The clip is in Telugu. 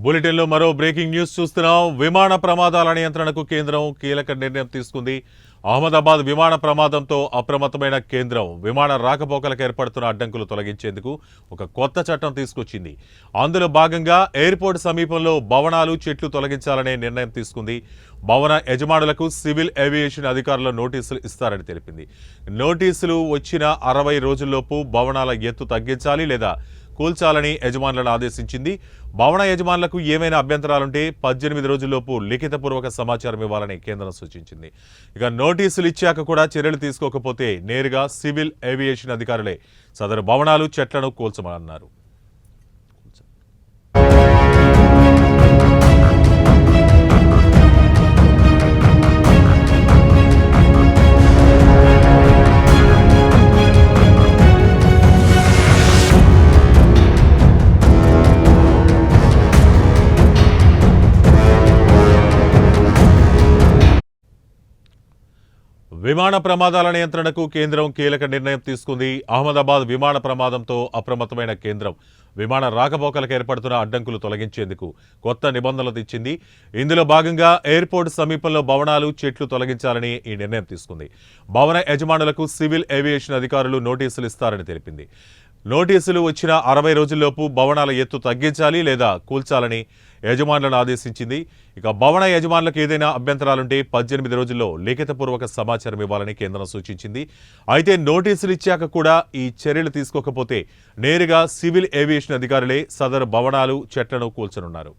బులెటిన్లో మరో బ్రేకింగ్ న్యూస్ చూస్తున్నాం. విమాన ప్రమాదాల నియంత్రణకు కేంద్రం కీలక నిర్ణయం తీసుకుంది. అహ్మదాబాద్ విమాన ప్రమాదంతో అప్రమత్తమైన కేంద్రం విమాన రాకపోకలకు ఏర్పడుతున్న అడ్డంకులు తొలగించేందుకు ఒక కొత్త చట్టం తీసుకొచ్చింది. అందులో భాగంగా ఎయిర్పోర్ట్ సమీపంలో భవనాలు, చెట్లు తొలగించాలనే నిర్ణయం తీసుకుంది. భవన యజమానులకు సివిల్ ఏవియేషన్ అధికారులు నోటీసులు ఇస్తారని తెలిపింది. నోటీసులు వచ్చిన 60 రోజుల్లోపు భవనాల ఎత్తు తగ్గించాలి లేదా కూల్చాలని యజమానులను ఆదేశించింది. భవన యజమానులకు ఏమైనా అభ్యంతరాలుంటే 18 రోజుల్లోపు లిఖితపూర్వక సమాచారం ఇవ్వాలని కేంద్రం సూచించింది. ఇక నోటీసులు ఇచ్చాక కూడా చర్యలు తీసుకోకపోతే నేరుగా సివిల్ ఏవియేషన్ అధికారులే సదరు భవనాలు, చెట్లను కూల్చమన్నారు. విమాన ప్రమాదాల నియంత్రణకు కేంద్రం కీలక నిర్ణయం తీసుకుంది. అహ్మదాబాద్ విమాన ప్రమాదంతో అప్రమత్తమైన కేంద్రం విమాన రాకపోకలకు ఏర్పడుతున్న అడ్డంకులు తొలగించేందుకు కొత్త నిబంధనలు తెచ్చింది. ఇందులో భాగంగా ఎయిర్పోర్ట్ సమీపంలో భవనాలు, చెట్లు తొలగించాలని ఈ నిర్ణయం తీసుకుంది. భవన యజమానులకు సివిల్ ఏవియేషన్ అధికారులు నోటీసులు ఇస్తారని తెలిపింది. నోటీసులు వచ్చిన 60 రోజుల్లోపు భవనాల ఎత్తు తగ్గించాలి లేదా కూల్చాలని యజమానులను ఆదేశించింది. ఇక భవన యజమానులకు ఏదైనా అభ్యంతరాలుంటే 18 రోజుల్లో లిఖితపూర్వక సమాచారం ఇవ్వాలని కేంద్రం సూచించింది. అయితే నోటీసులు ఇచ్చాక కూడా ఈ చర్యలు తీసుకోకపోతే నేరుగా సివిల్ ఏవియేషన్ అధికారులే సదరు భవనాలు, చెట్లను కూల్చనున్నారు.